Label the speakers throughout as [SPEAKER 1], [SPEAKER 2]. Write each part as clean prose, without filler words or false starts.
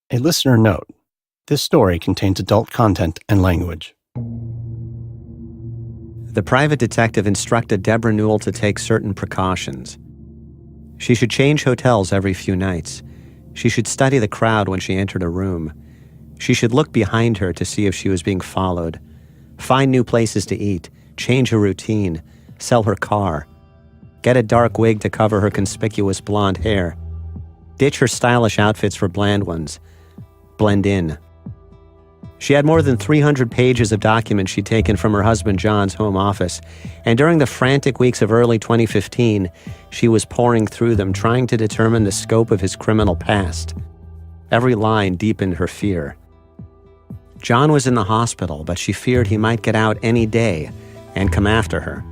[SPEAKER 1] A listener note: this story contains adult content and language.
[SPEAKER 2] The private detective instructed Debra Newell to take certain precautions. She should change hotels every few nights. She should study the crowd when she entered a room. She should look behind her to see if she was being followed. Find new places to eat. Change her routine. Sell her car. Get a dark wig to cover her conspicuous blonde hair. Ditch her stylish outfits for bland ones. Blend in. She had more than 300 pages of documents she'd taken from her husband John's home office, and during the frantic weeks of early 2015, she was pouring through them, trying to determine the scope of his criminal past. Every line deepened her fear. John was in the hospital, but she feared he might get out any day and come after her.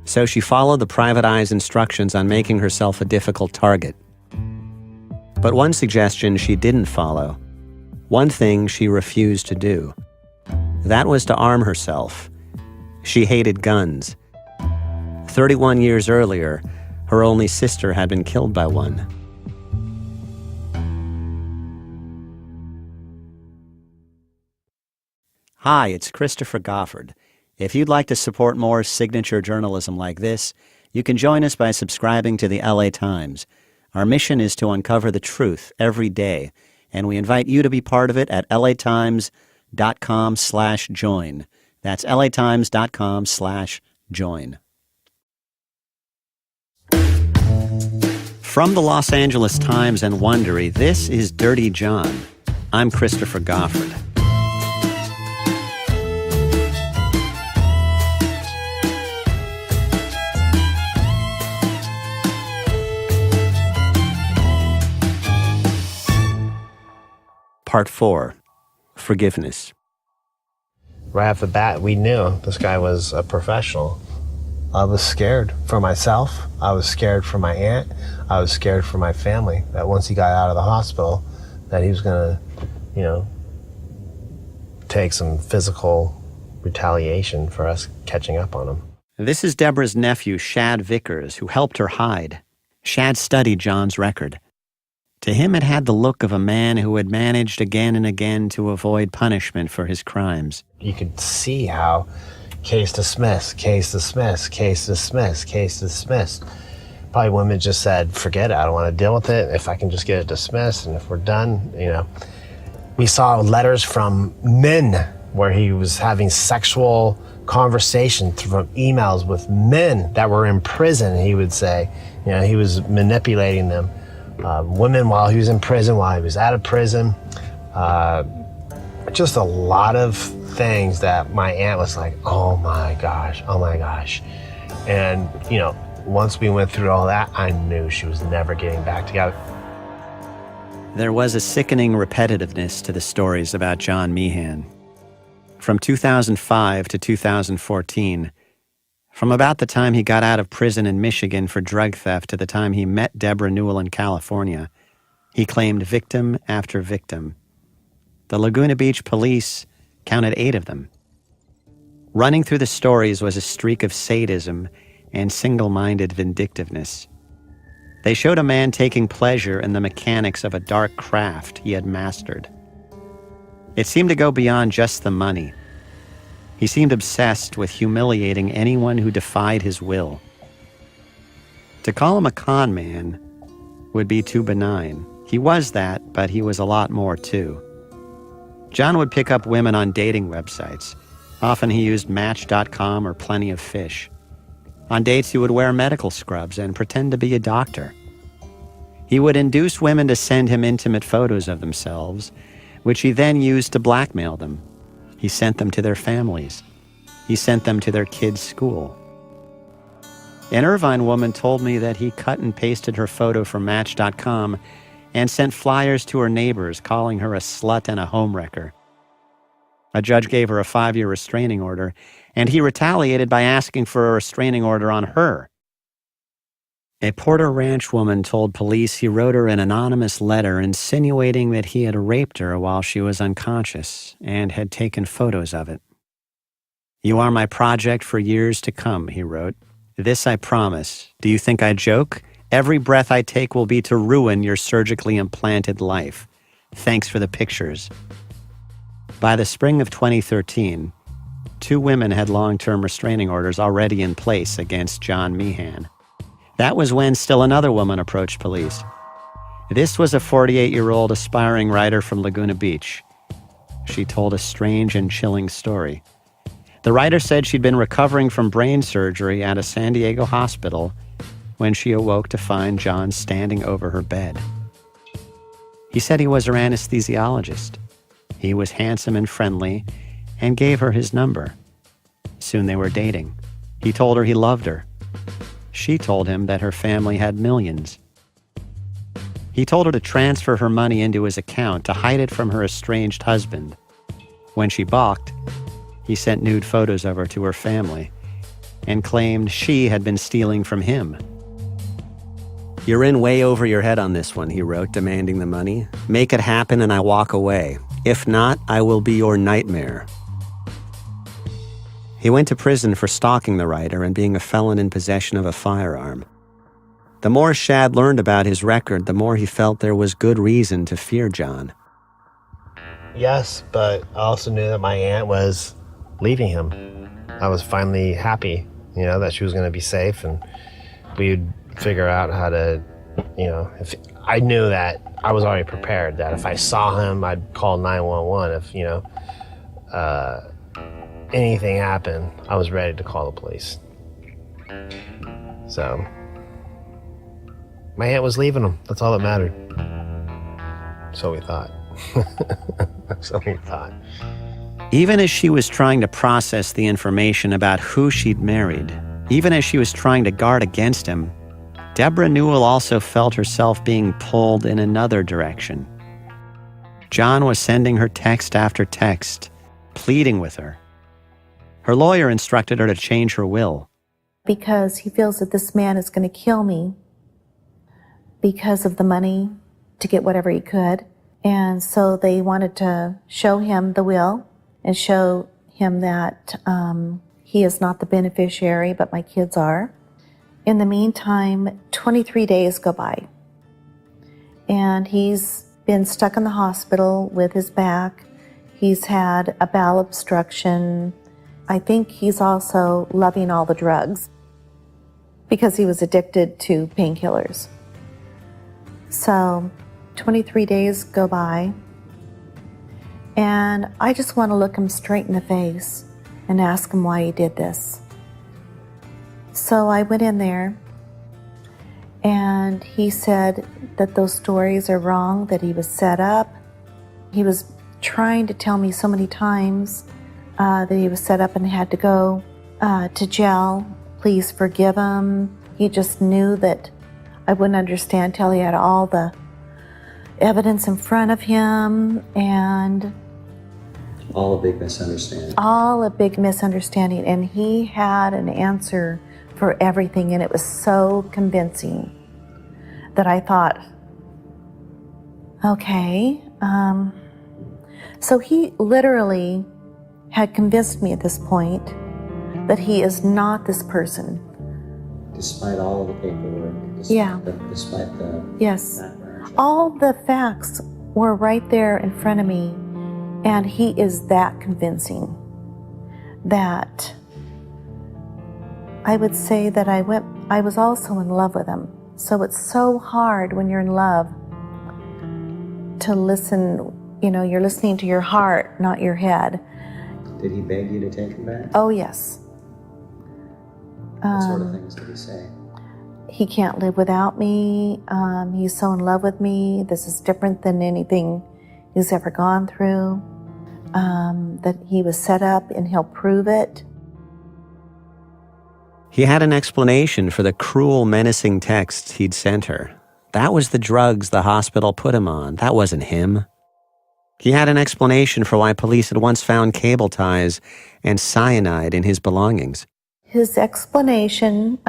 [SPEAKER 2] So she followed the private eye's instructions on making herself a difficult target. But one suggestion she didn't follow. One thing she refused to do. That was to arm herself. She hated guns. 31 years earlier, her only sister had been killed by one. Hi, it's Christopher Goffard. If you'd like to support more signature journalism like this, you can join us by subscribing to the LA Times. Our mission is to uncover the truth every day, and we invite you to be part of it at latimes.com/join. That's latimes.com/join. From the Los Angeles Times and Wondery, this is Dirty John. I'm Christopher Goffard. Part 4, Forgiveness.
[SPEAKER 3] Right off the bat, we knew this guy was a professional. I was scared for myself. I was scared for my aunt. I was scared for my family that once he got out of the hospital, that he was going to, take some physical retaliation for us catching up on him.
[SPEAKER 2] This is Debra's nephew, Shad Vickers, who helped her hide. Shad studied John's record. To him, it had the look of a man who had managed again and again to avoid punishment for his crimes.
[SPEAKER 3] You could see how case dismissed, case dismissed, case dismissed, case dismissed. Probably women just said, forget it, I don't want to deal with it. If I can just get it dismissed, and if we're done, We saw letters from men where he was having sexual conversations from emails with men that were in prison, he would say. He was manipulating them. Women while he was in prison, while he was out of prison. Just a lot of things that my aunt was like, oh my gosh. And, once we went through all that, I knew she was never getting back together.
[SPEAKER 2] There was a sickening repetitiveness to the stories about John Meehan. From 2005 to 2014, from about the time he got out of prison in Michigan for drug theft to the time he met Debra Newell in California, he claimed victim after victim. The Laguna Beach police counted 8 of them. Running through the stories was a streak of sadism and single-minded vindictiveness. They showed a man taking pleasure in the mechanics of a dark craft he had mastered. It seemed to go beyond just the money. He seemed obsessed with humiliating anyone who defied his will. To call him a con man would be too benign. He was that, but he was a lot more too. John would pick up women on dating websites. Often he used Match.com or Plenty of Fish. On dates he would wear medical scrubs and pretend to be a doctor. He would induce women to send him intimate photos of themselves, which he then used to blackmail them. He sent them to their families. He sent them to their kids' school. An Irvine woman told me that he cut and pasted her photo from Match.com and sent flyers to her neighbors calling her a slut and a homewrecker. A judge gave her a 5-year restraining order, and he retaliated by asking for a restraining order on her. A Porter Ranch woman told police he wrote her an anonymous letter insinuating that he had raped her while she was unconscious and had taken photos of it. "You are my project for years to come," he wrote. "This I promise. Do you think I joke? Every breath I take will be to ruin your surgically implanted life. Thanks for the pictures. By the spring of 2013, 2 women had long-term restraining orders already in place against John Meehan. That was when still another woman approached police. This was a 48-year-old aspiring writer from Laguna Beach. She told a strange and chilling story. The writer said she'd been recovering from brain surgery at a San Diego hospital when she awoke to find John standing over her bed. He said he was her anesthesiologist. He was handsome and friendly and gave her his number. Soon they were dating. He told her he loved her. She told him that her family had millions. He told her to transfer her money into his account to hide it from her estranged husband. When she balked, he sent nude photos of her to her family and claimed she had been stealing from him. "You're in way over your head on this one," he wrote, demanding the money. "Make it happen and I walk away. If not, I will be your nightmare." He went to prison for stalking the writer and being a felon in possession of a firearm. The more Shad learned about his record, the more he felt there was good reason to fear John.
[SPEAKER 3] Yes, but I also knew that my aunt was leaving him. I was finally happy, that she was going to be safe, and we'd figure out how to, if I knew that I was already prepared, that if I saw him, I'd call 911. If, anything happened, I was ready to call the police. So my aunt was leaving him. That's all that mattered. So we thought. So we thought.
[SPEAKER 2] Even as she was trying to process the information about who she'd married, even as she was trying to guard against him, Debra Newell also felt herself being pulled in another direction. John was sending her text after text, pleading with her. Her lawyer instructed her to change her will.
[SPEAKER 4] Because he feels that this man is going to kill me because of the money to get whatever he could. And so they wanted to show him the will and show him that he is not the beneficiary, but my kids are. In the meantime, 23 days go by. And he's been stuck in the hospital with his back. He's had a bowel obstruction. I think he's also loving all the drugs because he was addicted to painkillers. So 23 days go by, and I just want to look him straight in the face and ask him why he did this. So I went in there, and he said that those stories are wrong, that he was set up. He was trying to tell me so many times that he was set up and had to go to jail. Please forgive him. He just knew that I wouldn't understand till he had all the evidence in front of him, and
[SPEAKER 2] All a big misunderstanding.
[SPEAKER 4] all a big misunderstanding. And he had an answer for everything, and it was so convincing that I thought, okay. So he literally had convinced me at this point that he is not this person.
[SPEAKER 2] Despite all of the paperwork,
[SPEAKER 4] Yeah.
[SPEAKER 2] despite the
[SPEAKER 4] Yes.
[SPEAKER 2] background.
[SPEAKER 4] All the facts were right there in front of me, and he is that convincing that I would say that I was also in love with him. So it's so hard when you're in love to listen, you're listening to your heart, not your head.
[SPEAKER 2] Did he beg you to take him back?
[SPEAKER 4] Oh, yes.
[SPEAKER 2] What sort of things did he say?
[SPEAKER 4] He can't live without me. He's so in love with me. This is different than anything he's ever gone through. That he was set up and he'll prove it.
[SPEAKER 2] He had an explanation for the cruel, menacing texts he'd sent her. That was the drugs the hospital put him on. That wasn't him. He had an explanation for why police had once found cable ties and cyanide in his belongings.
[SPEAKER 4] His explanation,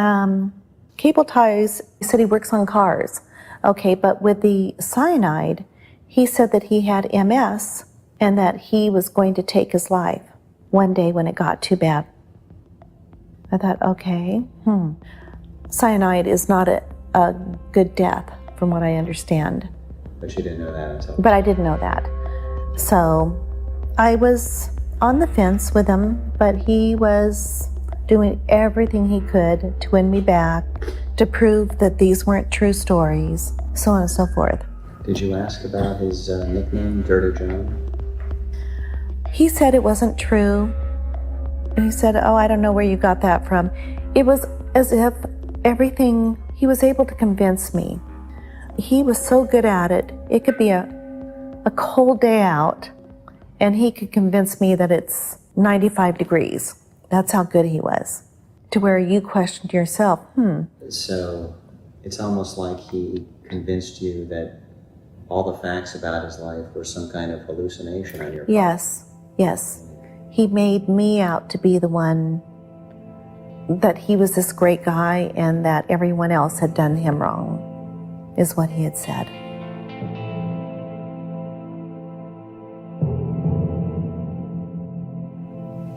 [SPEAKER 4] cable ties, he said he works on cars. Okay, but with the cyanide, he said that he had MS and that he was going to take his life one day when it got too bad. I thought, okay, Cyanide is not a good death, from what I understand.
[SPEAKER 2] But you didn't know that until...
[SPEAKER 4] But I didn't know that. So I was on the fence with him, but he was doing everything he could to win me back, to prove that these weren't true stories, so on and so forth.
[SPEAKER 2] Did you ask about his nickname, Dirty John?
[SPEAKER 4] He said it wasn't true. And he said, oh, I don't know where you got that from. It was as if everything, he was able to convince me. He was so good at it. It could be a cold day out, and he could convince me that it's 95 degrees. That's how good he was. To where you questioned yourself,
[SPEAKER 2] So it's almost like he convinced you that all the facts about his life were some kind of hallucination on your part.
[SPEAKER 4] Yes. He made me out to be the one, that he was this great guy and that everyone else had done him wrong, is what he had said.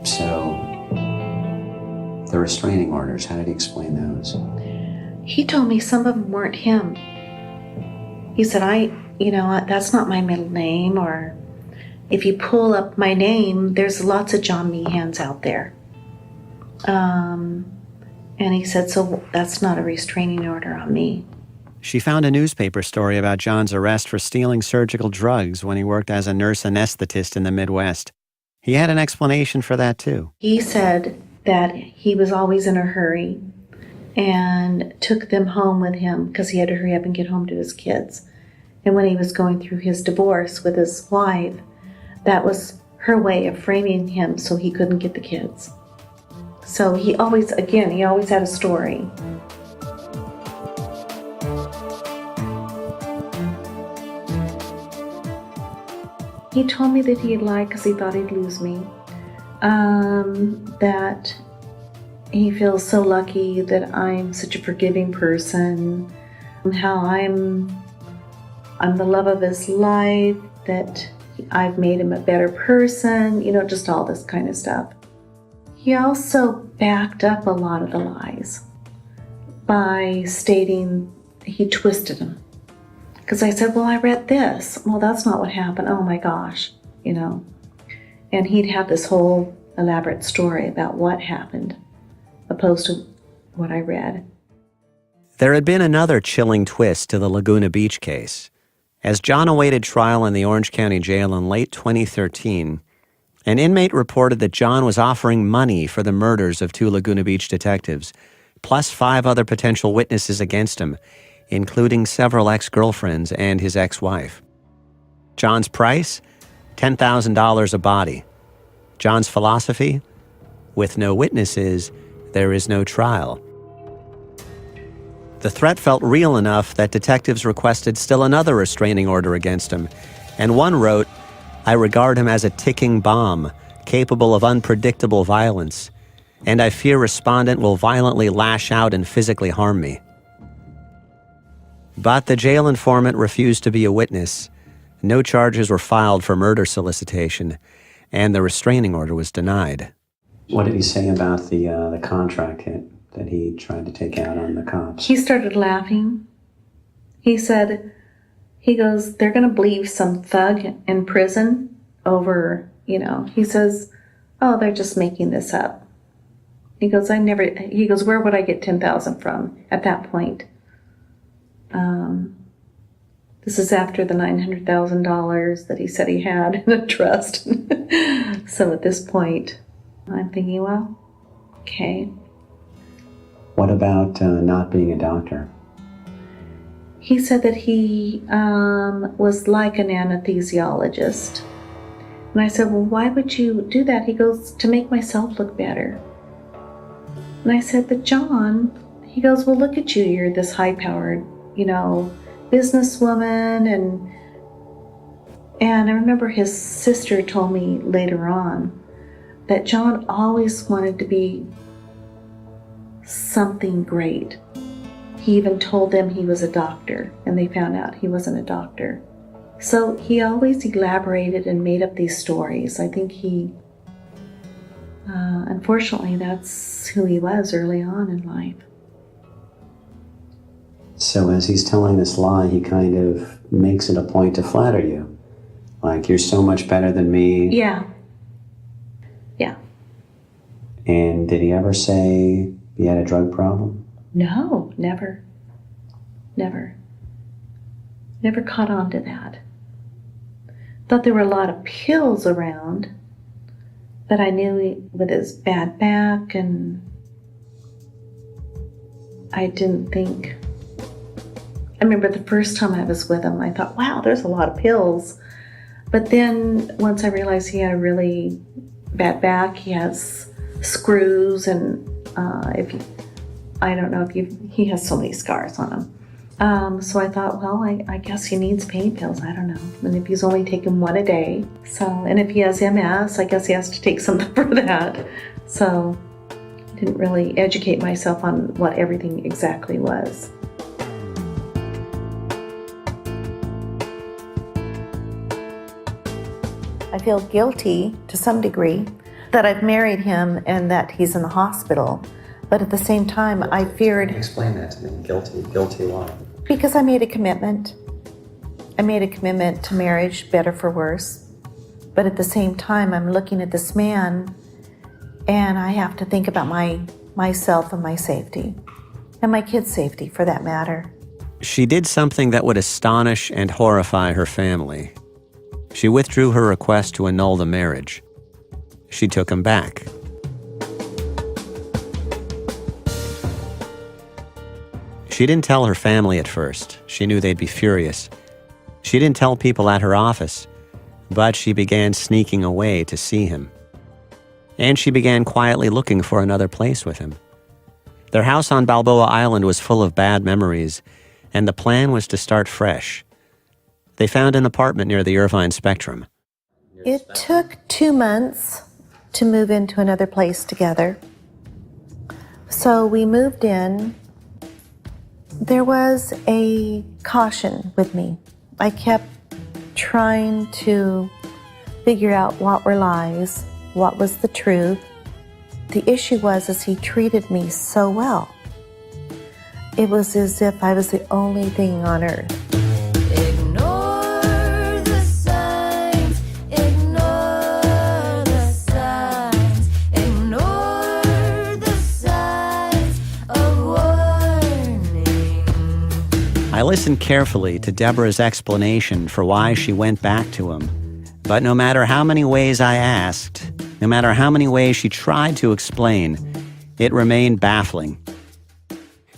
[SPEAKER 2] So, the restraining orders, how did he explain those?
[SPEAKER 4] He told me some of them weren't him. He said, that's not my middle name, or if you pull up my name, there's lots of John Meehans out there. And he said, so that's not a restraining order on me.
[SPEAKER 2] She found a newspaper story about John's arrest for stealing surgical drugs when he worked as a nurse anesthetist in the Midwest. He had an explanation for that, too.
[SPEAKER 4] He said that he was always in a hurry and took them home with him because he had to hurry up and get home to his kids. And when he was going through his divorce with his wife, that was her way of framing him so he couldn't get the kids. So he always had a story. He told me that he'd lied because he thought he'd lose me. That he feels so lucky that I'm such a forgiving person. How I'm the love of his life, that I've made him a better person, just all this kind of stuff. He also backed up a lot of the lies by stating he twisted them. Because I said, well, I read this. Well, that's not what happened. Oh my gosh, And he'd have this whole elaborate story about what happened, opposed to what I read.
[SPEAKER 2] There had been another chilling twist to the Laguna Beach case. As John awaited trial in the Orange County Jail in late 2013, an inmate reported that John was offering money for the murders of 2 Laguna Beach detectives, plus 5 other potential witnesses against him, including several ex-girlfriends and his ex-wife. John's price? $10,000 a body. John's philosophy? With no witnesses, there is no trial. The threat felt real enough that detectives requested still another restraining order against him, and one wrote, I regard him as a ticking bomb, capable of unpredictable violence, and I fear respondent will violently lash out and physically harm me. But the jail informant refused to be a witness. No charges were filed for murder solicitation, and the restraining order was denied. What did he say about the contract hit that he tried to take out on the cops?
[SPEAKER 4] He started laughing. He said, they're going to believe some thug in prison over, He says, oh, they're just making this up. He goes, where would I get $10,000 from at that point? This is after the $900,000 that he said he had in a trust. So at this point, I'm thinking, well, okay.
[SPEAKER 2] What about not being a doctor?
[SPEAKER 4] He said that he was like an anesthesiologist. And I said, well, why would you do that? He goes, to make myself look better. And I said, but John, he goes, well, look at you. You're this high-powered, businesswoman. And I remember his sister told me later on that John always wanted to be something great. He even told them he was a doctor, and they found out he wasn't a doctor. So he always elaborated and made up these stories. I think unfortunately, that's who he was early on in life.
[SPEAKER 2] So as he's telling this lie, he kind of makes it a point to flatter you. Like, you're so much better than me.
[SPEAKER 4] Yeah. Yeah.
[SPEAKER 2] And did he ever say he had a drug problem?
[SPEAKER 4] No, never. Never. Never caught on to that. Thought there were a lot of pills around, but I knew with his bad back, and I didn't think. I remember the first time I was with him, I thought, wow, there's a lot of pills. But then once I realized he had a really bad back, he has screws, and I don't know if he has so many scars on him. So I thought, well, I guess he needs pain pills. I don't know. And if he's only taking one a day. And if he has MS, I guess he has to take something for that. So I didn't really educate myself on what everything exactly was. I feel guilty to some degree that I've married him and that he's in the hospital. But at the same time, I feared...
[SPEAKER 2] Explain that to me. Guilty. Guilty why?
[SPEAKER 4] Because I made a commitment. I made a commitment to marriage, better for worse. But at the same time, I'm looking at this man, and I have to think about myself and my safety. And my kids' safety, for that matter.
[SPEAKER 2] She did something that would astonish and horrify her family. She withdrew her request to annul the marriage. She took him back. She didn't tell her family at first. She knew they'd be furious. She didn't tell people at her office, but she began sneaking away to see him. And she began quietly looking for another place with him. Their house on Balboa Island was full of bad memories, and the plan was to start fresh. They found an apartment near the Irvine Spectrum.
[SPEAKER 4] It took 2 months to move into another place together. So we moved in. There was a caution with me. I kept trying to figure out what were lies, what was the truth. The issue was he treated me so well. It was as if I was the only thing on earth.
[SPEAKER 2] I listened carefully to Debra's explanation for why she went back to him. But no matter how many ways I asked, no matter how many ways she tried to explain, it remained baffling.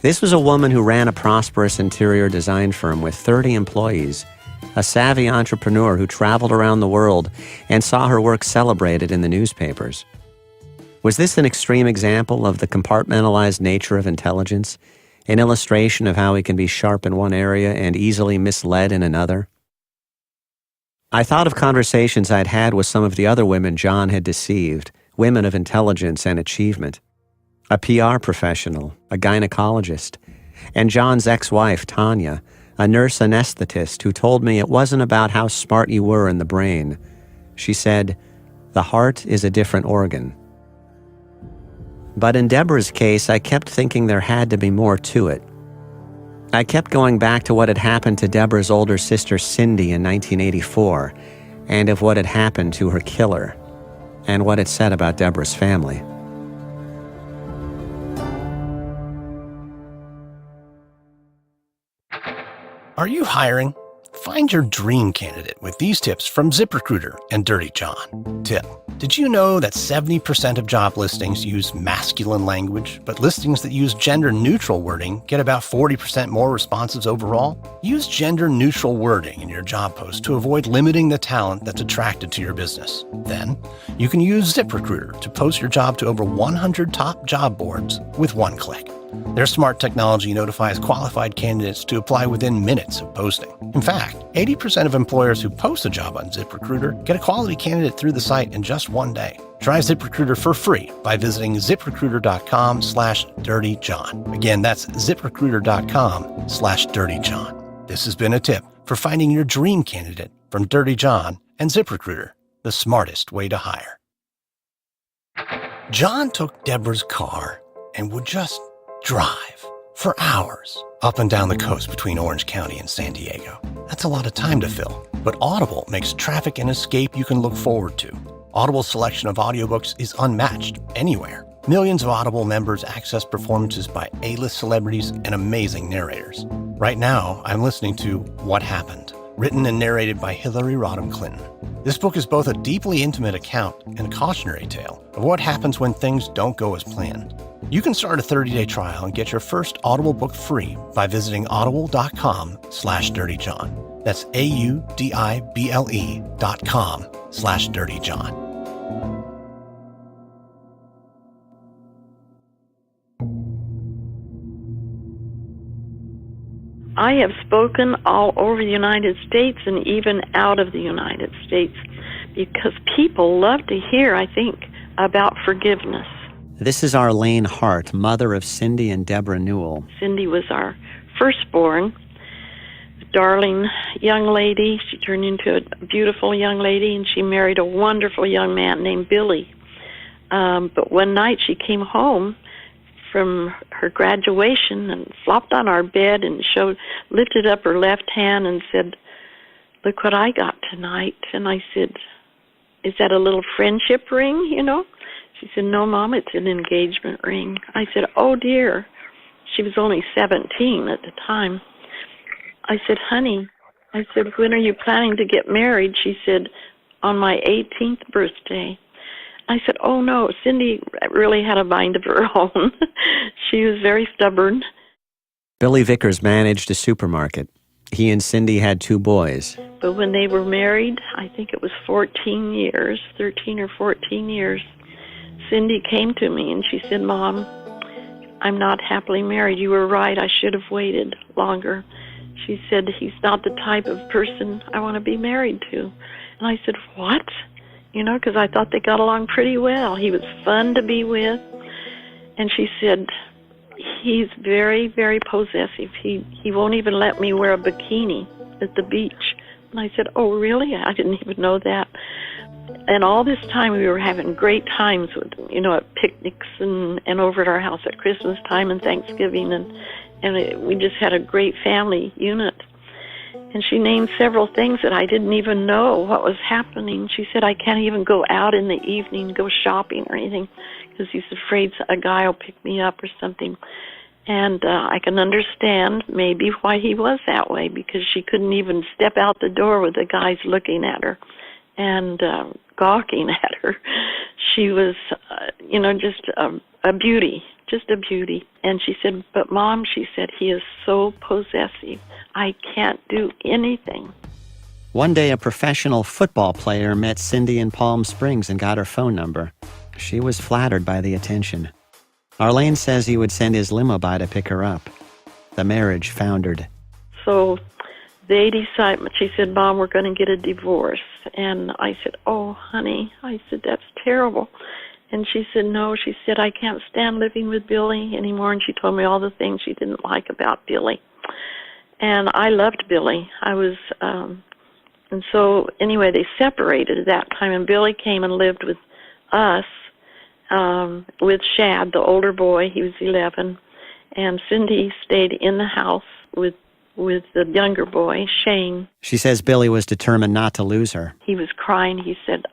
[SPEAKER 2] This was a woman who ran a prosperous interior design firm with 30 employees, a savvy entrepreneur who traveled around the world and saw her work celebrated in the newspapers. Was this an extreme example of the compartmentalized nature of intelligence? An illustration of how he can be sharp in one area and easily misled in another? I thought of conversations I'd had with some of the other women John had deceived, women of intelligence and achievement. A PR professional, a gynecologist, and John's ex-wife, Tanya, a nurse anesthetist who told me it wasn't about how smart you were in the brain. She said, "The heart is a different organ." But in Debra's case, I kept thinking there had to be more to it. I kept going back to what had happened to Debra's older sister Cindi in 1984, and of what had happened to her killer, and what it said about Debra's family.
[SPEAKER 1] Are you hiring? Find your dream candidate with these tips from ZipRecruiter and Dirty John. Tip: did you know that 70% of job listings use masculine language, but listings that use gender-neutral wording get about 40% more responses overall? Use gender-neutral wording in your job post to avoid limiting the talent that's attracted to your business. Then, you can use ZipRecruiter to post your job to over 100 top job boards with one click. Their smart technology notifies qualified candidates to apply within minutes of posting. In fact, 80% of employers who post a job on ZipRecruiter get a quality candidate through the site in just one day. Try ZipRecruiter for free by visiting ZipRecruiter.com/dirtyjohn. Again, that's ZipRecruiter.com/dirtyjohn. This has been a tip for finding your dream candidate from Dirty John and ZipRecruiter, the smartest way to hire. John took Debra's car and would just drive. For hours, up and down the coast between Orange County and San Diego. That's a lot of time to fill, but Audible makes traffic an escape you can look forward to. Audible's selection of audiobooks is unmatched anywhere. Millions of Audible members access performances by A-list celebrities and amazing narrators. Right now, I'm listening to What Happened, written and narrated by Hillary Rodham Clinton. This book is both a deeply intimate account and a cautionary tale of what happens when things don't go as planned. You can start a 30-day trial and get your first Audible book free by visiting audible.com/dirtyjohn. That's audible.com/dirtyjohn.
[SPEAKER 5] I have spoken all over the United States and even out of the United States because people love to hear, I think, about forgiveness.
[SPEAKER 2] This is Arlene Hart, mother of Cindi and Debra Newell.
[SPEAKER 5] Cindi was our firstborn, darling young lady. She turned into a beautiful young lady, and she married a wonderful young man named Billy. But one night she came home from her graduation and flopped on our bed and lifted up her left hand and said, "Look what I got tonight." And I said, "Is that a little friendship ring, you know?" She said, "No, Mom, it's an engagement ring." I said, "Oh, dear." She was only 17 at the time. I said, "Honey," I said, "when are you planning to get married?" She said, "On my 18th birthday." I said, "Oh, no, Cindi really had a mind of her own." She was very stubborn.
[SPEAKER 2] Billy Vickers managed a supermarket. He and Cindi had 2 boys.
[SPEAKER 5] But when they were married, I think it was 13 or 14 years, Cindi came to me and she said, "Mom, I'm not happily married. You were right. I should have waited longer." She said, "He's not the type of person I want to be married to." And I said, "What?" You know, because I thought they got along pretty well. He was fun to be with. And she said, "He's very, very possessive. He won't even let me wear a bikini at the beach." And I said, "Oh, really? I didn't even know that." And all this time we were having great times with him, you know, at picnics and over at our house at Christmas time and Thanksgiving. We just had a great family unit. And she named several things that I didn't even know what was happening. She said, "I can't even go out in the evening, go shopping or anything, because he's afraid a guy will pick me up or something." And I can understand maybe why he was that way, because she couldn't even step out the door with the guys looking at her and gawking at her. She was, you know, just a beauty. Just a beauty. And she said, "But Mom," she said, "he is so possessive. I can't do anything."
[SPEAKER 2] One day, a professional football player met Cindi in Palm Springs and got her phone number. She was flattered by the attention. Arlene says he would send his limo by to pick her up. The marriage foundered.
[SPEAKER 5] So they decided, she said, "Mom, we're going to get a divorce." And I said, "Oh, honey," I said, "that's terrible." And she said, "No," she said, "I can't stand living with Billy anymore." And she told me all the things she didn't like about Billy. And I loved Billy. And so anyway, they separated at that time, and Billy came and lived with us, with Shad, the older boy. He was 11. And Cindi stayed in the house with the younger boy, Shane.
[SPEAKER 2] She says Billy was determined not to lose her.
[SPEAKER 5] He was crying. He said,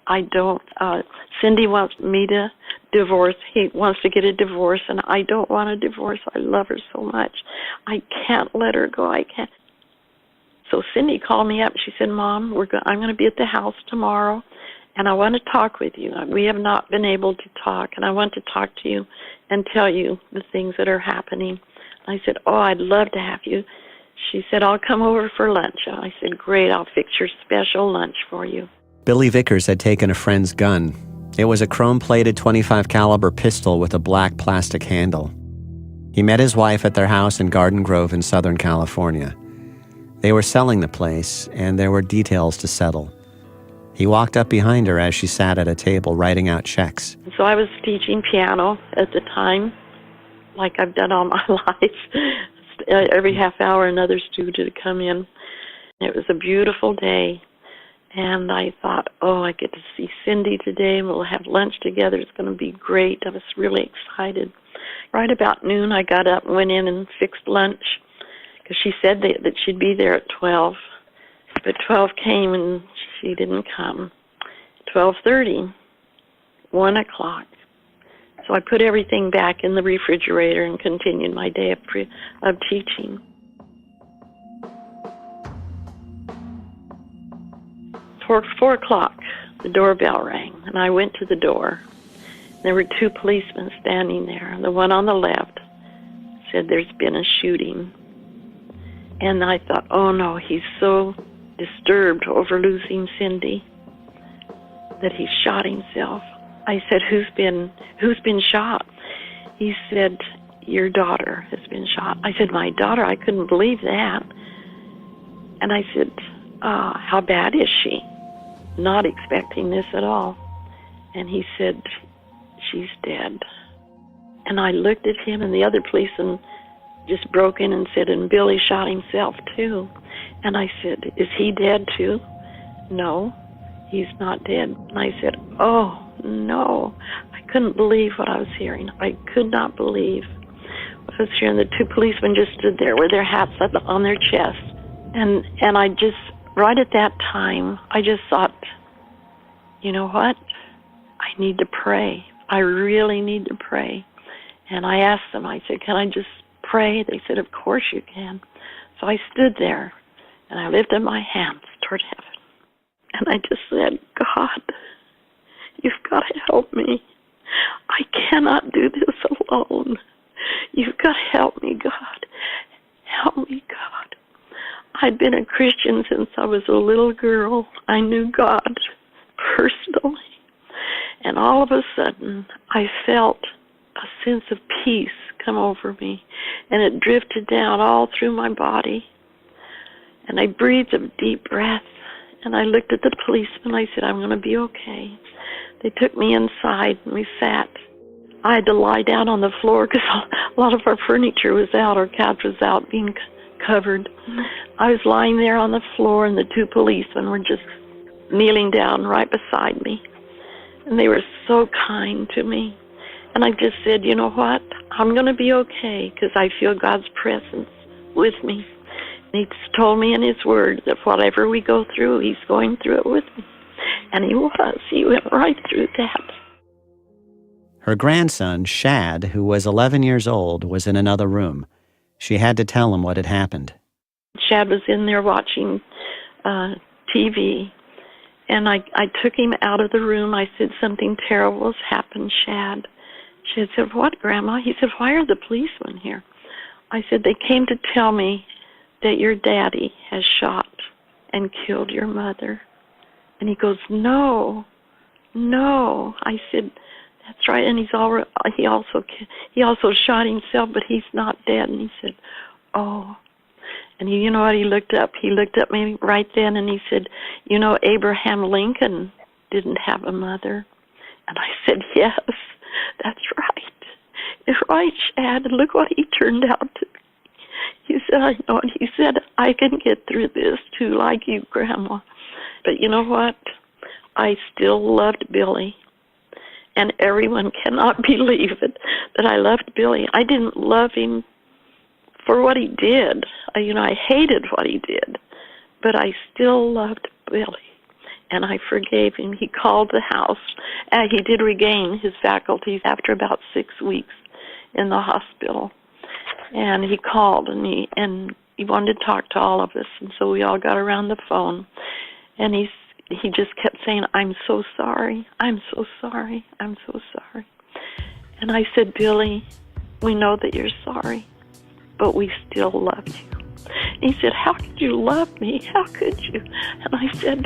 [SPEAKER 5] Cindi wants me to divorce. He wants to get a divorce, and I don't want a divorce. I love her so much. I can't let her go. I can't. So Cindi called me up. She said, "Mom, I'm going to be at the house tomorrow, and I want to talk with you. We have not been able to talk, and I want to talk to you and tell you the things that are happening." I said, "Oh, I'd love to have you." She said, "I'll come over for lunch." I said, "Great, I'll fix your special lunch for you."
[SPEAKER 2] Billy Vickers had taken a friend's gun. It was a chrome-plated .25 caliber pistol with a black plastic handle. He met his wife at their house in Garden Grove in Southern California. They were selling the place, and there were details to settle. He walked up behind her as she sat at a table writing out checks.
[SPEAKER 5] So I was teaching piano at the time, like I've done all my life. Every half hour another student would come in. It was a beautiful day, And I thought, oh, I get to see Cindi today, and we'll have lunch together. It's going to be great. I was really excited. Right about noon, I got up and went in and fixed lunch, because she said that she'd be there at 12. But 12 came, and she didn't come. 12:30, 1 o'clock. So I put everything back in the refrigerator and continued my day of teaching. 4 o'clock, the doorbell rang, and I went to the door. There were 2 policemen standing there. The one on the left said there's been a shooting. And I thought, oh no, he's so disturbed over losing Cindi that he shot himself. I said, who's been shot? He said, your daughter has been shot. I said, my daughter? I couldn't believe that. And I said, how bad is she? Not expecting this at all. And he said, she's dead. And I looked at him, and the other policeman just broke in and said, and Billy shot himself too. And I said, is he dead too? No, he's not dead. And I said, oh no. I couldn't believe what I was hearing. I could not believe what I was hearing. The 2 policemen just stood there with their hats up on their chests. And I just, right at that time, I just thought, you know what? I need to pray. I really need to pray. And I asked them, I said, can I just pray? They said, of course you can. So I stood there, and I lifted my hands toward heaven. And I just said, God, you've got to help me. I cannot do this alone. You've got to help me, God. Help me, God. I'd been a Christian since I was a little girl. I knew God personally. And all of a sudden, I felt a sense of peace come over me, and it drifted down all through my body. And I breathed a deep breath, and I looked at the policeman. I said, I'm going to be okay. They took me inside, and we sat. I had to lie down on the floor because a lot of our furniture was out. Our couch was out, being covered. I was lying there on the floor, and the 2 policemen were just kneeling down right beside me. And they were so kind to me. And I just said, you know what? I'm going to be okay because I feel God's presence with me. And He's told me in His Word that whatever we go through, He's going through it with me. And He was. He went right through that.
[SPEAKER 2] Her grandson, Shad, who was 11 years old, was in another room. She had to tell him what had happened.
[SPEAKER 5] Shad was in there watching TV. And I took him out of the room. I said, something terrible has happened, Shad. She said, what, Grandma? He said, why are the policemen here? I said, they came to tell me that your daddy has shot and killed your mother. And he goes, no. I said, that's right. And he also shot himself, but he's not dead. And he said, oh. And you know what? He looked up me right then, and he said, you know, Abraham Lincoln didn't have a mother. And I said, yes, that's right. You're right, Shad. And look what he turned out to be. He said, I know. And he said, I can get through this too, like you, Grandma. But you know what? I still loved Billy. And everyone cannot believe it, that I loved Billy. I didn't love him for what he did. I hated what he did, but I still loved Billy, and I forgave him. He called the house. He did regain his faculties after about 6 weeks in the hospital, and he called, and he wanted to talk to all of us, and so we all got around the phone, and he just kept saying, I'm so sorry, I'm so sorry, I'm so sorry. And I said, Billy, we know that you're sorry, but we still love you. And he said, how could you love me? How could you? And I said,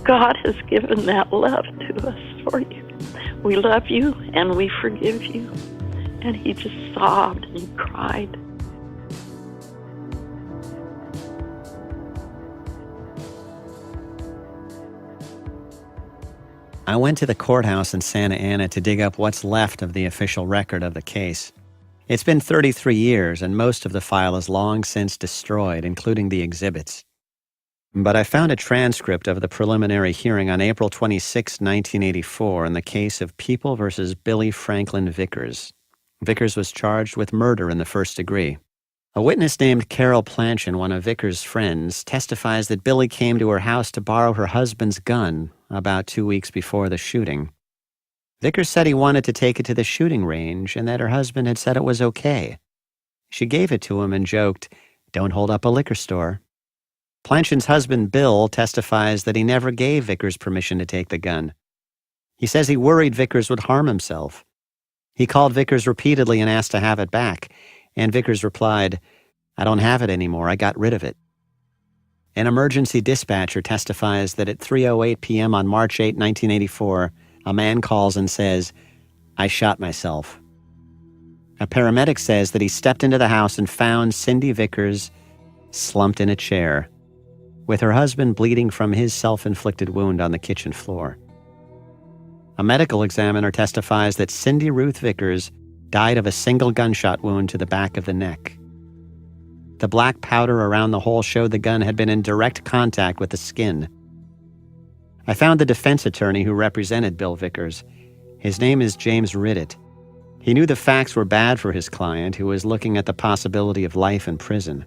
[SPEAKER 5] God has given that love to us for you. We love you and we forgive you. And he just sobbed and he cried.
[SPEAKER 2] I went to the courthouse in Santa Ana to dig up what's left of the official record of the case. It's been 33 years, and most of the file is long since destroyed, including the exhibits. But I found a transcript of the preliminary hearing on April 26, 1984, in the case of People versus Billy Franklin Vickers. Vickers was charged with murder in the first degree. A witness named Carol Planchin, one of Vickers' friends, testifies that Billy came to her house to borrow her husband's gun about 2 weeks before the shooting. Vickers said he wanted to take it to the shooting range and that her husband had said it was okay. She gave it to him and joked, "Don't hold up a liquor store." Planchin's husband, Bill, testifies that he never gave Vickers permission to take the gun. He says he worried Vickers would harm himself. He called Vickers repeatedly and asked to have it back, and Vickers replied, "I don't have it anymore, I got rid of it." An emergency dispatcher testifies that at 3:08 p.m. on March 8, 1984, a man calls and says, "I shot myself." A paramedic says that he stepped into the house and found Cindi Vickers slumped in a chair, with her husband bleeding from his self-inflicted wound on the kitchen floor. A medical examiner testifies that Cindi Ruth Vickers died of a single gunshot wound to the back of the neck. The black powder around the hole showed the gun had been in direct contact with the skin. I found the defense attorney who represented Bill Vickers. His name is James Riddett. He knew the facts were bad for his client, who was looking at the possibility of life in prison.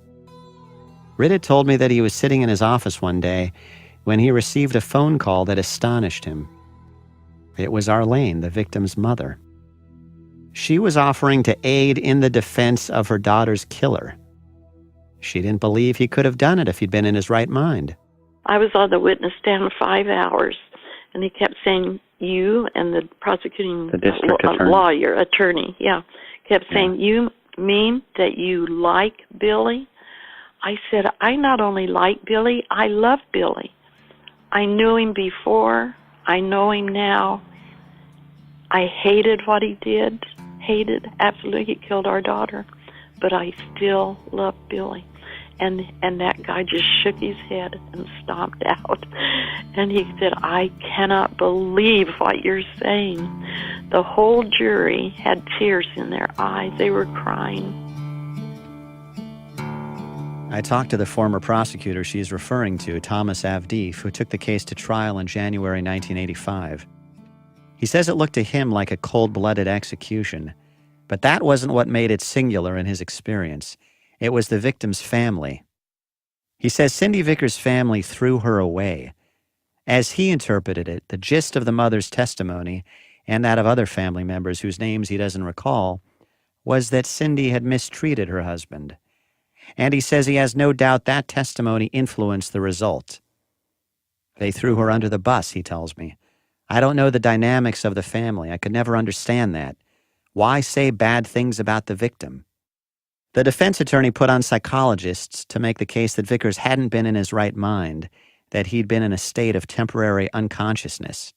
[SPEAKER 2] Riddett told me that he was sitting in his office one day when he received a phone call that astonished him. It was Arlene, the victim's mother. She was offering to aid in the defense of her daughter's killer. She didn't believe he could have done it if he'd been in his right mind.
[SPEAKER 5] I was on the witness stand 5 hours, and he kept saying, "You," and the prosecuting
[SPEAKER 2] The district
[SPEAKER 5] attorney, kept saying, "You mean that you like Billy?" I said, "I not only like Billy, I love Billy. I knew him before. I know him now. I hated what he did. Absolutely, he killed our daughter. But I still love Billy." And that guy just shook his head and stomped out. And he said, "I cannot believe what you're saying." The whole jury had tears in their eyes. They were crying.
[SPEAKER 2] I talked to the former prosecutor she's referring to, Thomas Avdeef, who took the case to trial in January 1985. He says it looked to him like a cold-blooded execution, but that wasn't what made it singular in his experience. It was the victim's family. He says Cindi Vickers' family threw her away. As he interpreted it, the gist of the mother's testimony, and that of other family members whose names he doesn't recall, was that Cindi had mistreated her husband. And he says he has no doubt that testimony influenced the result. They threw her under the bus, he tells me. I don't know the dynamics of the family. I could never understand that. Why say bad things about the victim? The defense attorney put on psychologists to make the case that Vickers hadn't been in his right mind, that he'd been in a state of temporary unconsciousness.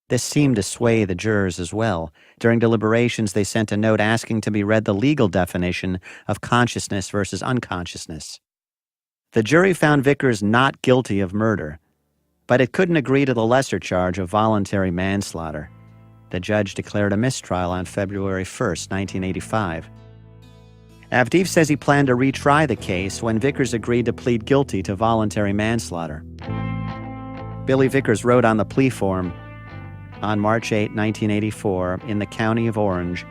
[SPEAKER 2] This seemed to sway the jurors as well. During deliberations, they sent a note asking to be read the legal definition of consciousness versus unconsciousness. The jury found Vickers not guilty of murder, but it couldn't agree to the lesser charge of voluntary manslaughter. The judge declared a mistrial on February 1st, 1985. Avdeef says he planned to retry the case when Vickers agreed to plead guilty to voluntary manslaughter. Billy Vickers wrote on the plea form, "On March 8, 1984, in the county of Orange,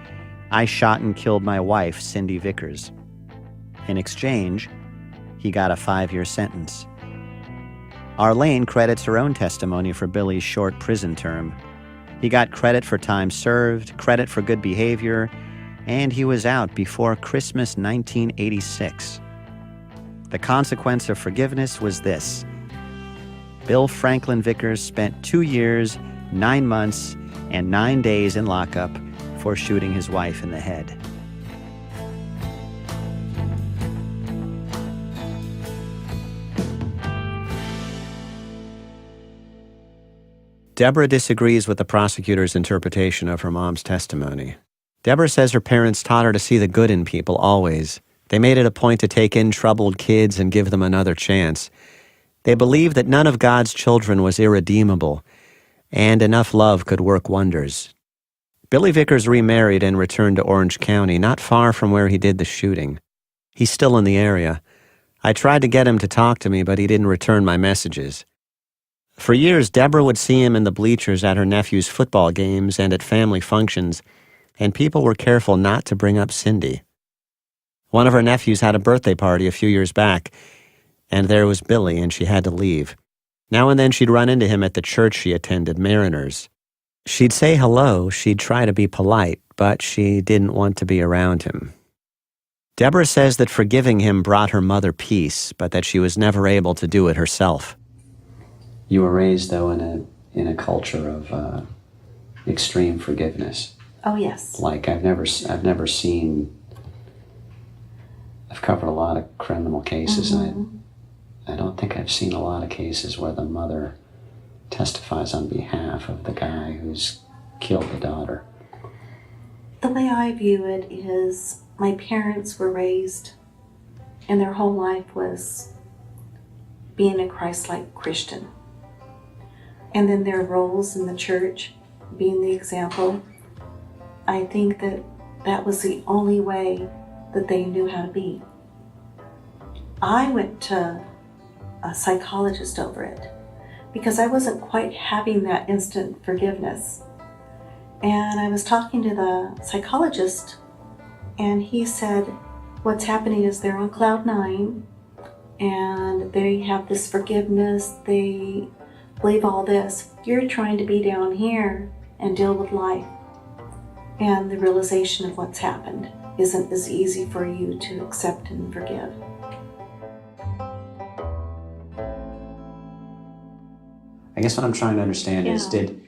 [SPEAKER 2] I shot and killed my wife, Cindi Vickers." In exchange, he got a 5-year sentence. Arlene credits her own testimony for Billy's short prison term. He got credit for time served, credit for good behavior, and he was out before Christmas 1986. The consequence of forgiveness was this: Bill Franklin Vickers spent 2 years, 9 months, and 9 days in lockup for shooting his wife in the head. Debra disagrees with the prosecutor's interpretation of her mom's testimony. Debra says her parents taught her to see the good in people always. They made it a point to take in troubled kids and give them another chance. They believed that none of God's children was irredeemable, and enough love could work wonders. Billy Vickers remarried and returned to Orange County, not far from where he did the shooting. He's still in the area. I tried to get him to talk to me, but he didn't return my messages. For years, Debra would see him in the bleachers at her nephew's football games and at family functions, and people were careful not to bring up Cindi. One of her nephews had a birthday party a few years back, and there was Billy, and she had to leave. Now and then she'd run into him at the church she attended, Mariners. She'd say hello, she'd try to be polite, but she didn't want to be around him. Debra says that forgiving him brought her mother peace, but that she was never able to do it herself. You were raised, though, in a culture of extreme forgiveness.
[SPEAKER 4] Oh, yes.
[SPEAKER 2] Like I've never seen. I've covered a lot of criminal cases, and I don't think I've seen a lot of cases where the mother testifies on behalf of the guy who's killed the daughter.
[SPEAKER 4] The way I view it is my parents were raised, and their whole life was being a Christ-like Christian. And then their roles in the church, being the example, I think that was the only way that they knew how to be. I went to a psychologist over it because I wasn't quite having that instant forgiveness. And I was talking to the psychologist, and he said, what's happening is they're on cloud 9, and they have this forgiveness, they believe all this. You're trying to be down here and deal with life. And the realization of what's happened isn't as easy for you to accept and forgive.
[SPEAKER 2] I guess what I'm trying to understand is, did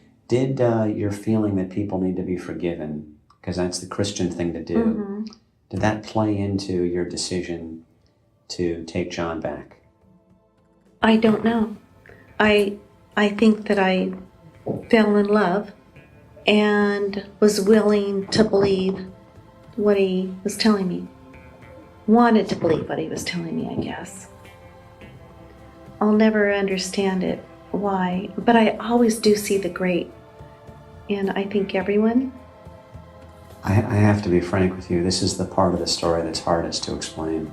[SPEAKER 2] your feeling that people need to be forgiven, because that's the Christian thing to do, did that play into your decision to take John back?
[SPEAKER 4] I don't know. I think that I fell in love and was willing to believe what he was telling me. Wanted to believe what he was telling me, I guess. I'll never understand it, why, but I always do see the great in, I think, everyone.
[SPEAKER 2] I have to be frank with you. This is the part of the story that's hardest to explain.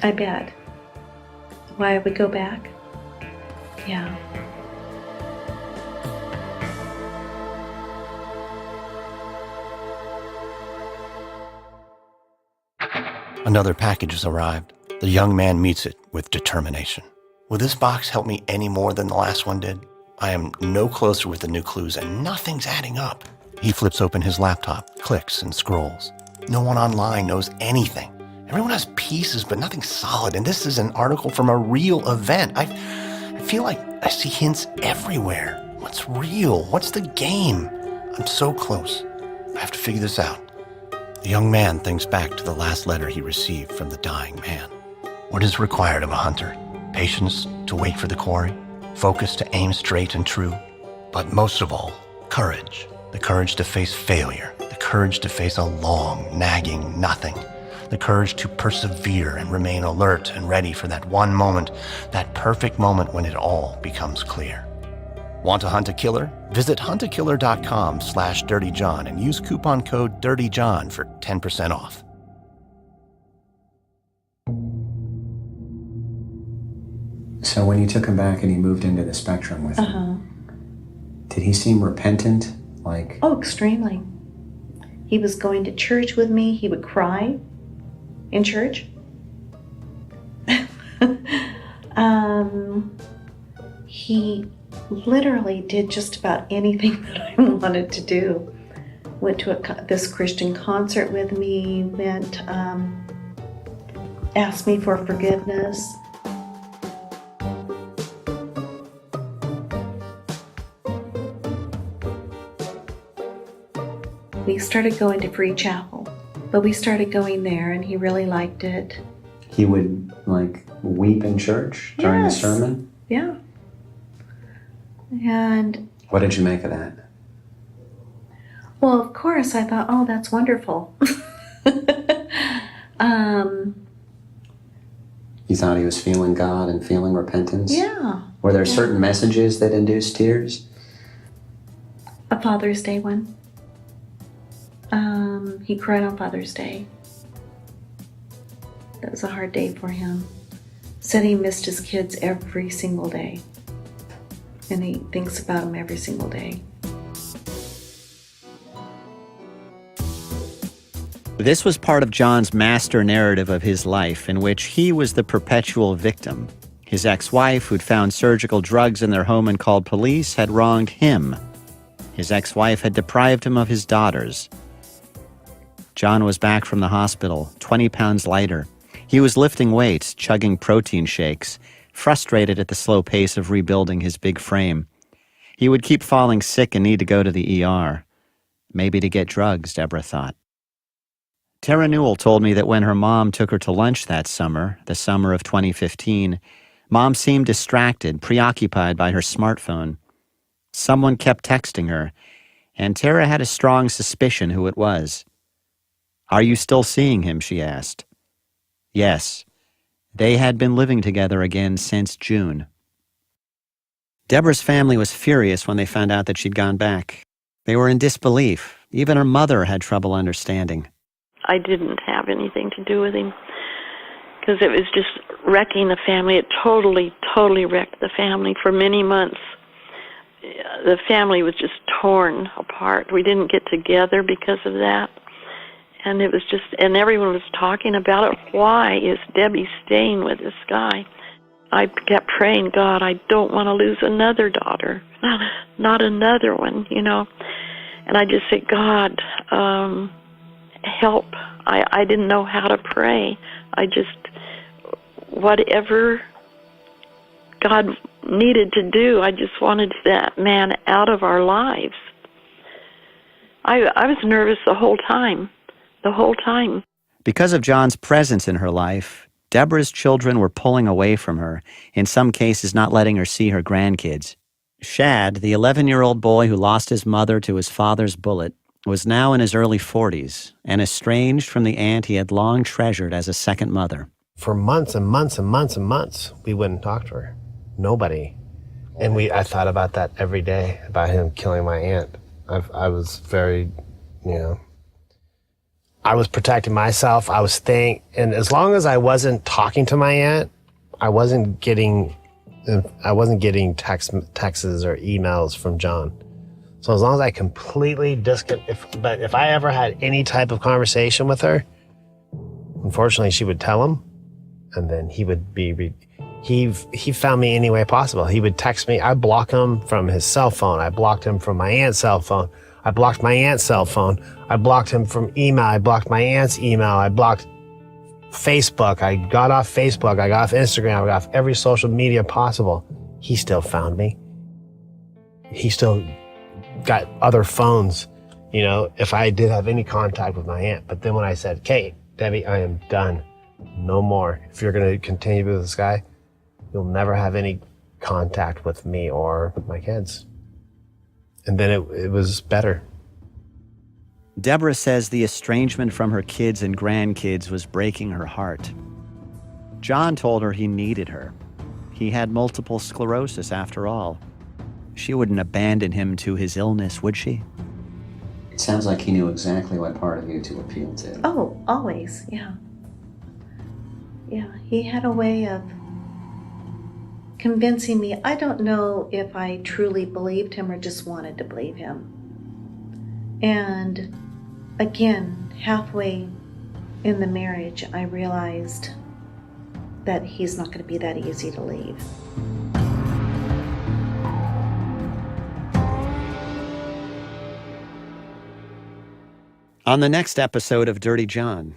[SPEAKER 4] I bet. Why I would go back? Yeah.
[SPEAKER 1] Another package has arrived. The young man meets it with determination. Will this box help me any more than the last one did? I am no closer with the new clues, and nothing's adding up. He flips open his laptop, clicks and scrolls. No one online knows anything. Everyone has pieces, but nothing solid, and this is an article from a real event. I feel like I see hints everywhere. What's real? What's the game? I'm so close. I have to figure this out. The young man thinks back to the last letter he received from the dying man. What is required of a hunter? Patience to wait for the quarry, focus to aim straight and true, but most of all, courage. The courage to face failure, the courage to face a long, nagging nothing, the courage to persevere and remain alert and ready for that one moment, that perfect moment when it all becomes clear. Want to hunt a killer? Visit huntakiller.com/dirtyjohn and use coupon code DIRTYJOHN for 10% off.
[SPEAKER 2] So when you took him back and he moved into the spectrum with you, did he seem repentant? Like,
[SPEAKER 4] oh, extremely. He was going to church with me. He would cry in church. He literally did just about anything that I wanted to do. Went to this Christian concert with me, asked me for forgiveness. We started going to Free Chapel, but we started going there and he really liked it.
[SPEAKER 2] He would, like, weep in church during the sermon?
[SPEAKER 4] Yeah. And
[SPEAKER 2] what did you make of that?
[SPEAKER 4] Well, of course, I thought, oh, that's wonderful.
[SPEAKER 2] You thought he was feeling God and feeling repentance?
[SPEAKER 4] Yeah.
[SPEAKER 2] Were there certain messages that induced tears?
[SPEAKER 4] A Father's Day one. He cried on Father's Day. It was a hard day for him. Said he missed his kids every single day. And he thinks about them every single day.
[SPEAKER 2] This was part of John's master narrative of his life, in which he was the perpetual victim. His ex-wife, who'd found surgical drugs in their home and called police, had wronged him. His ex-wife had deprived him of his daughters. John was back from the hospital, 20 pounds lighter. He was lifting weights, chugging protein shakes, frustrated at the slow pace of rebuilding his big frame. He would keep falling sick and need to go to the ER. Maybe to get drugs, Debra thought. Tara Newell told me that when her mom took her to lunch that summer, the summer of 2015, Mom seemed distracted, preoccupied by her smartphone. Someone kept texting her, and Tara had a strong suspicion who it was. "Are you still seeing him?" she asked. Yes. They had been living together again since June. Debra's family was furious when they found out that she'd gone back. They were in disbelief. Even her mother had trouble understanding.
[SPEAKER 5] I didn't have anything to do with him because it was just wrecking the family. It totally wrecked the family for many months. The family was just torn apart. We didn't get together because of that. And it was just, and everyone was talking about it. Why is Debbie staying with this guy? I kept praying, God, I don't want to lose another daughter. Not another one, you know. And I just said, God, help. I didn't know how to pray. I just, whatever God needed to do, I just wanted that man out of our lives. I was nervous the whole time. Because
[SPEAKER 2] of John's presence in her life, Debra's children were pulling away from her, in some cases not letting her see her grandkids. Shad, the 11-year-old boy who lost his mother to his father's bullet, was now in his early 40s and estranged from the aunt he had long treasured as a second mother.
[SPEAKER 3] For months and months and months and months, we wouldn't talk to her. Nobody. And I thought about that every day, about him killing my aunt. I was very, I was protecting myself. I was staying, and as long as I wasn't talking to my aunt, I wasn't getting texts or emails from John. So as long as I completely but if I ever had any type of conversation with her, unfortunately she would tell him, and then he would he found me any way possible. He would text me. I blocked him from his cell phone. I blocked him from my aunt's cell phone. I blocked my aunt's cell phone. I blocked him from email. I blocked my aunt's email. I blocked Facebook. I got off Facebook. I got off Instagram. I got off every social media possible. He still found me. He still got other phones, if I did have any contact with my aunt. But then when I said, "Kate, Debbie, I am done. No more. If you're going to continue with this guy, you'll never have any contact with me or with my kids." And then it was better.
[SPEAKER 2] Debra says the estrangement from her kids and grandkids was breaking her heart. John told her he needed her. He had multiple sclerosis after all. She wouldn't abandon him to his illness, would she?
[SPEAKER 6] It sounds like he knew exactly what part of you to appeal to.
[SPEAKER 4] Oh, always, yeah. Yeah, he had a way of convincing me. I don't know if I truly believed him or just wanted to believe him. And again, halfway in the marriage, I realized that he's not going to be that easy to leave.
[SPEAKER 2] On the next episode of Dirty John.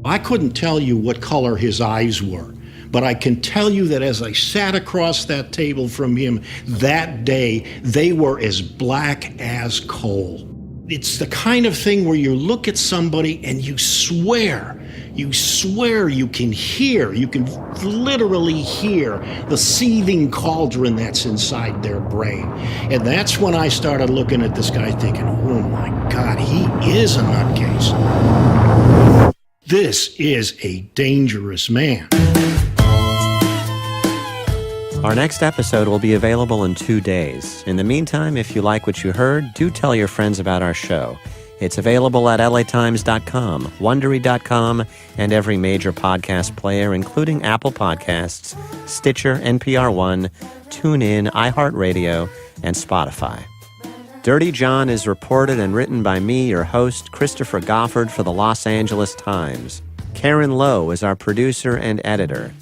[SPEAKER 7] I couldn't tell you what color his eyes were, but I can tell you that as I sat across that table from him that day, they were as black as coal. It's the kind of thing where you look at somebody and you swear you can literally hear the seething cauldron that's inside their brain. And that's when I started looking at this guy thinking, oh my God, he is a nutcase. This is a dangerous man.
[SPEAKER 2] Our next episode will be available in 2 days. In the meantime, if you like what you heard, do tell your friends about our show. It's available at latimes.com, Wondery.com, and every major podcast player, including Apple Podcasts, Stitcher, NPR One, TuneIn, iHeartRadio, and Spotify. Dirty John is reported and written by me, your host, Christopher Goffard, for the Los Angeles Times. Karen Lowe is our producer and editor.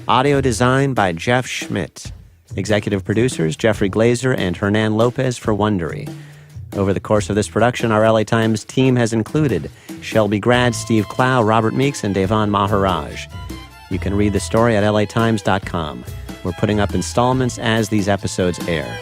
[SPEAKER 2] Audio design by Jeff Schmidt. Executive producers Jeffrey Glazer and Hernan Lopez for Wondery. Over the course of this production, our LA Times team has included Shelby Grad, Steve Clow, Robert Meeks, and Devon Maharaj. You can read the story at latimes.com. We're putting up installments as these episodes air.